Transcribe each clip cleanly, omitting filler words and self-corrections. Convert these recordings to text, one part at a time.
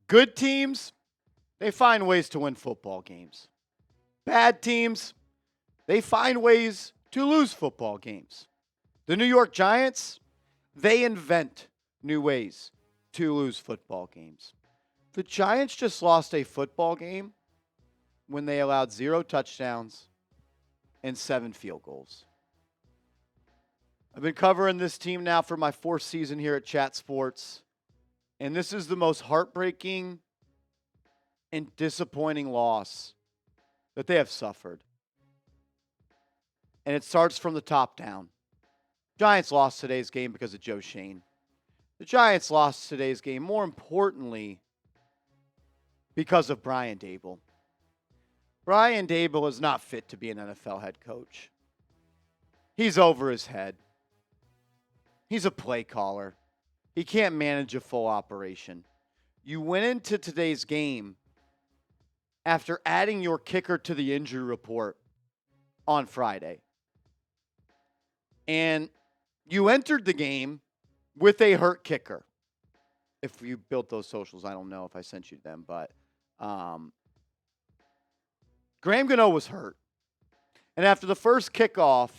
Good teams, they find ways to win football games. Bad teams, they find ways to lose football games. The New York Giants, they invent new ways to lose football games. The Giants just lost a football game when they allowed 0 touchdowns and 7 field goals. I've been covering this team now for my 4th season here at Chat Sports, and this is the most heartbreaking and disappointing loss that they have suffered. And it starts from the top down. Giants lost today's game because of Joe Shane. The Giants lost today's game, more importantly, because of Brian Daboll. Brian Daboll is not fit to be an NFL head coach. He's over his head. He's a play caller. He can't manage a full operation. You went into today's game after adding your kicker to the injury report on Friday. And you entered the game with a hurt kicker. If you built those socials, I don't know if I sent you them, but Graham Gano was hurt. And after the first kickoff,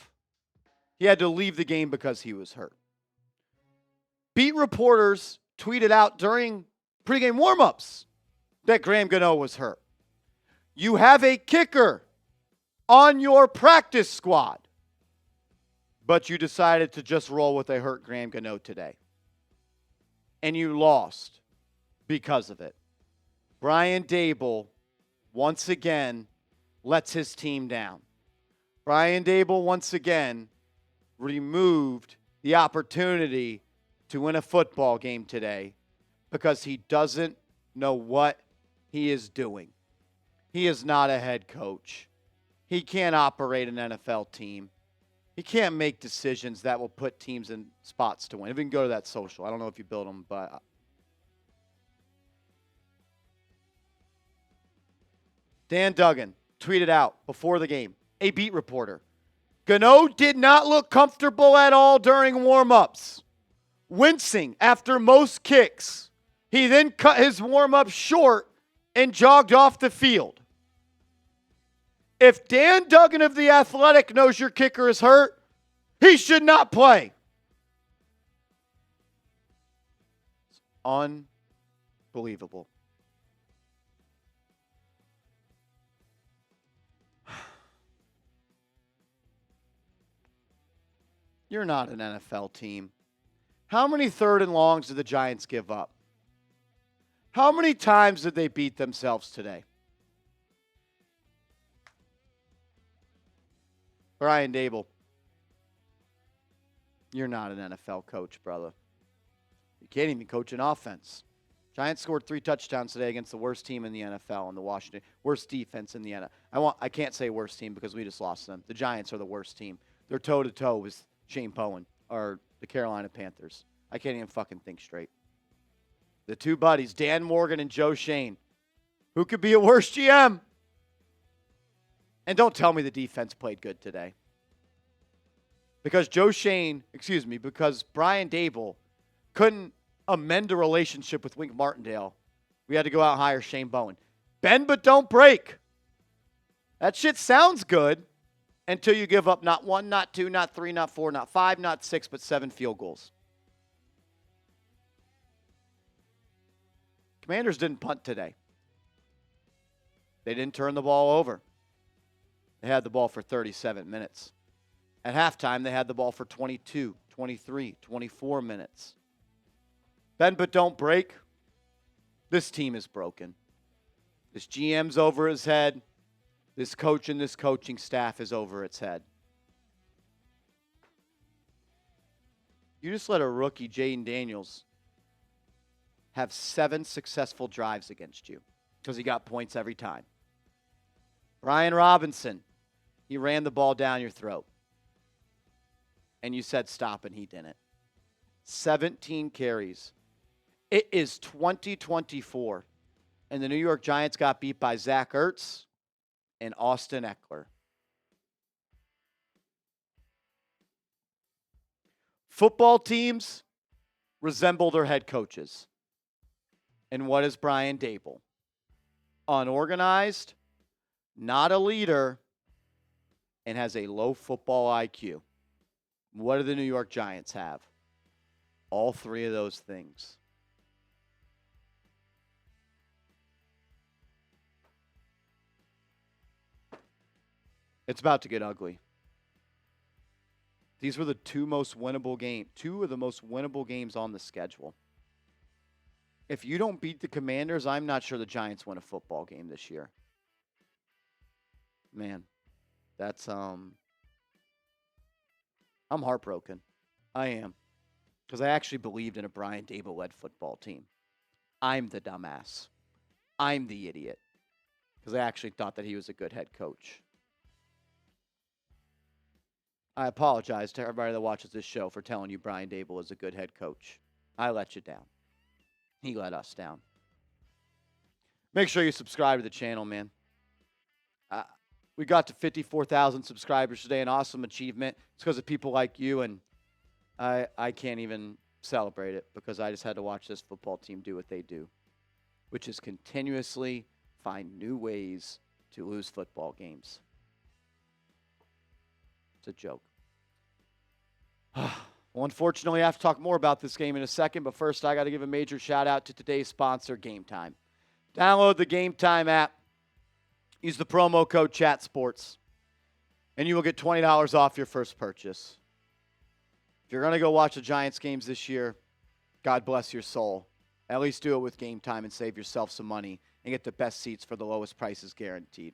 he had to leave the game because he was hurt. Beat reporters tweeted out during pregame warmups that Graham Gano was hurt. You have a kicker on your practice squad, but you decided to just roll with a hurt Graham Gano today. And you lost because of it. Brian Daboll, once again, lets his team down. Brian Daboll, once again, removed the opportunity to win a football game today because he doesn't know what he is doing. He is not a head coach. He can't operate an NFL team. He can't make decisions that will put teams in spots to win. If you can go to that social. I don't know if you build them, but Dan Duggan tweeted out before the game, a beat reporter. Gano did not look comfortable at all during warm-ups, wincing after most kicks. He then cut his warm-up short and jogged off the field. If Dan Duggan of The Athletic knows your kicker is hurt, he should not play. It's unbelievable. You're not an NFL team. How many 3rd and longs did the Giants give up? How many times did they beat themselves today? Brian Daboll, you're not an NFL coach, brother. You can't even coach an offense. Giants scored 3 touchdowns today against the worst team in the NFL and the Washington, worst defense in the NFL. I can't say worst team because we just lost them. The Giants are the worst team. They're toe-to-toe with Shane Bowen or the Carolina Panthers. I can't even fucking think straight. The two buddies, Dan Morgan and Joe Shane. Who could be a worse GM? And don't tell me the defense played good today. Because because Brian Daboll couldn't amend a relationship with Wink Martindale. We had to go out and hire Shane Bowen. Bend but don't break. That shit sounds good until you give up not 1, not 2, not 3, not 4, not 5, not 6, but 7 field goals. Commanders didn't punt today. They didn't turn the ball over. They had the ball for 37 minutes. At halftime, they had the ball for 22, 23, 24 minutes. Bend but don't break. This team is broken. This GM's over his head. This coach and this coaching staff is over its head. You just let a rookie, Jaden Daniels, have 7 successful drives against you because he got points every time. Brian Robinson, he ran the ball down your throat. And you said stop, and he didn't. 17 carries. It is 2024, and the New York Giants got beat by Zach Ertz and Austin Eckler. Football teams resemble their head coaches. And what is Brian Daboll? Unorganized, not a leader, and has a low football IQ. What do the New York Giants have? All three of those things. It's about to get ugly. These were the two of the most winnable games on the schedule. If you don't beat the Commanders, I'm not sure the Giants win a football game this year. Man, that's I'm heartbroken. I am. Because I actually believed in a Brian Daboll-led football team. I'm the dumbass. I'm the idiot. Because I actually thought that he was a good head coach. I apologize to everybody that watches this show for telling you Brian Daboll is a good head coach. I let you down. He let us down. Make sure you subscribe to the channel, man. We got to 54,000 subscribers today, an awesome achievement. It's because of people like you, and I can't even celebrate it because I just had to watch this football team do what they do, which is continuously find new ways to lose football games. It's a joke. Well, unfortunately, I have to talk more about this game in a second, but first I got to give a major shout-out to today's sponsor, Game Time. Download the Game Time app. Use the promo code CHATSPORTS, and you will get $20 off your first purchase. If you're going to go watch the Giants games this year, God bless your soul. At least do it with Game Time and save yourself some money and get the best seats for the lowest prices guaranteed.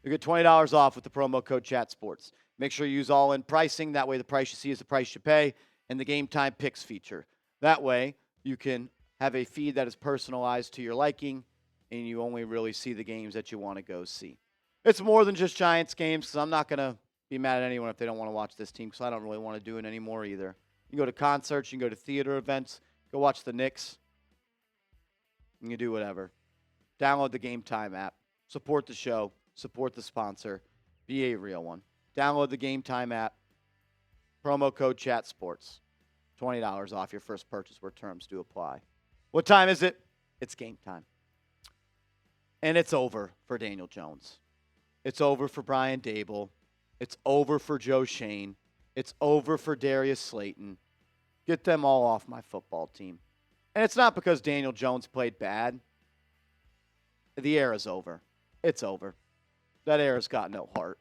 You get $20 off with the promo code CHATSPORTS. Make sure you use all-in pricing. That way the price you see is the price you pay, and the Game Time Picks feature. That way you can have a feed that is personalized to your liking, and you only really see the games that you want to go see. It's more than just Giants games, because I'm not going to be mad at anyone if they don't want to watch this team, because I don't really want to do it anymore either. You can go to concerts, you can go to theater events, go watch the Knicks. You can do whatever. Download the Game Time app. Support the show. Support the sponsor. Be a real one. Download the Game Time app. Promo code CHATSPORTS. $20 off your first purchase where terms do apply. What time is it? It's game time. And it's over for Daniel Jones. It's over for Brian Daboll. It's over for Joe Shane. It's over for Darius Slayton. Get them all off my football team. And it's not because Daniel Jones played bad. The era's over. It's over. That era's got no heart.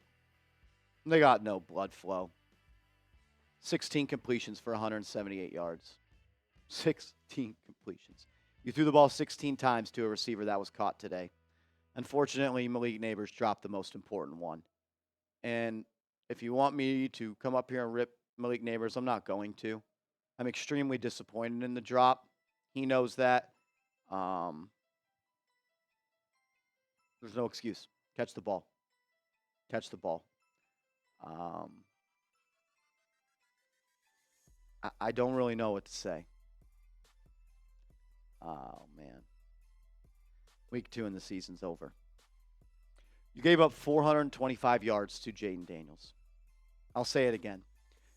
They got no blood flow. 16 completions for 178 yards. 16 completions. You threw the ball 16 times to a receiver that was caught today. Unfortunately, Malik Nabers dropped the most important one. And if you want me to come up here and rip Malik Nabers, I'm not going to. I'm extremely disappointed in the drop. He knows that. There's no excuse. Catch the ball. Catch the ball. I don't really know what to say. Oh, man. Week 2 and the season's over. You gave up 425 yards to Jaden Daniels. I'll say it again.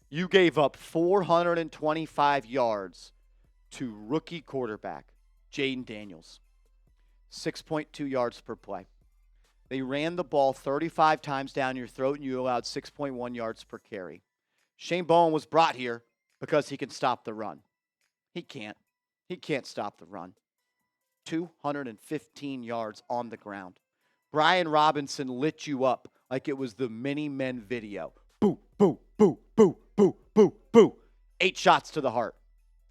You gave up 425 yards to rookie quarterback Jaden Daniels. 6.2 yards per play. They ran the ball 35 times down your throat, and you allowed 6.1 yards per carry. Shane Bowen was brought here because he can stop the run. He can't. He can't stop the run. 215 yards on the ground. Brian Robinson lit you up like it was the Mini Men video. Boo, boo, boo, boo, boo, boo, boo. 8 shots to the heart.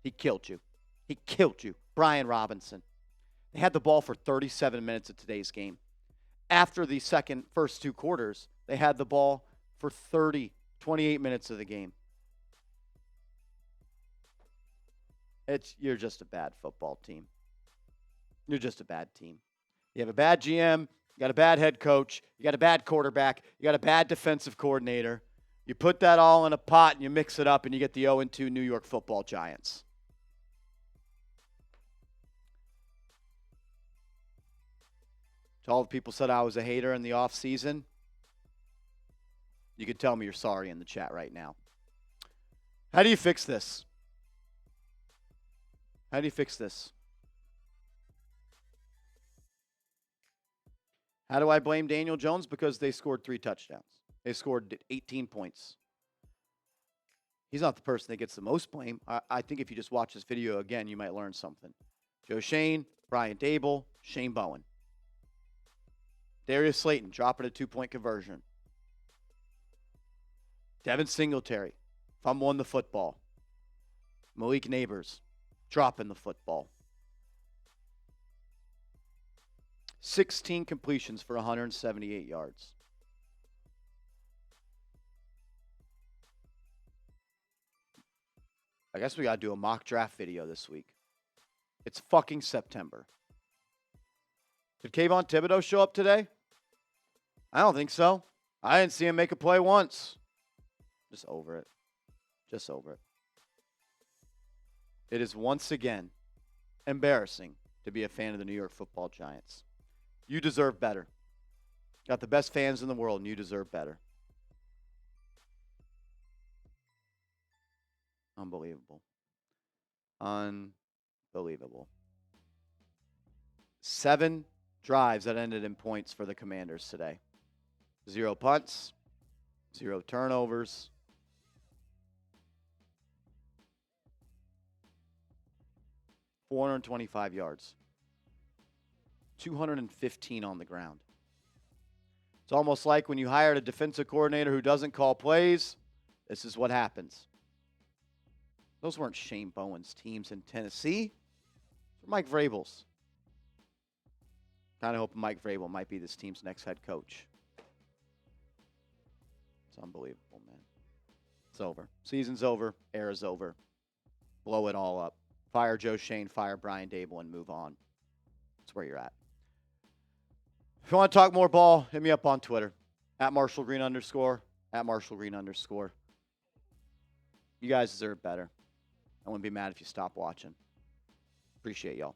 He killed you. He killed you. Brian Robinson. They had the ball for 37 minutes of today's game. After the first 2 quarters, they had the ball for 28 minutes of the game. You're just a bad football team. You're just a bad team. You have a bad GM, you got a bad head coach, you got a bad quarterback, you got a bad defensive coordinator. You put that all in a pot and you mix it up and you get the 0-2 New York Football Giants. To all the people said I was a hater in the offseason, you can tell me you're sorry in the chat right now. How do you fix this? How do you fix this? How do I blame Daniel Jones? Because they scored 3 touchdowns. They scored 18 points. He's not the person that gets the most blame. I think if you just watch this video again, you might learn something. Joe Shane, Brian Daboll, Shane Bowen. Darius Slayton dropping a 2-point conversion. Devin Singletary fumbling the football. Malik Nabers dropping the football. 16 completions for 178 yards. I guess we got to do a mock draft video this week. It's fucking September. Did Kayvon Thibodeau show up today? I don't think so. I didn't see him make a play once. Just over it. Just over it. It is once again embarrassing to be a fan of the New York Football Giants. You deserve better. Got the best fans in the world, and you deserve better. Unbelievable. Unbelievable. 7 drives that ended in points for the Commanders today. 0 punts, 0 turnovers. $425 yards. 215 on the ground. It's almost like when you hired a defensive coordinator who doesn't call plays, this is what happens. Those weren't Shane Bowen's teams in Tennessee. They're Mike Vrabel's. Kind of hoping Mike Vrabel might be this team's next head coach. It's unbelievable, man. It's over. Season's over. Era's over. Blow it all up. Fire Joe Shane, fire Brian Daboll, and move on. That's where you're at. If you want to talk more ball, hit me up on Twitter. @MarshallGreen_. @MarshallGreen_. You guys deserve better. I wouldn't be mad if you stopped watching. Appreciate y'all.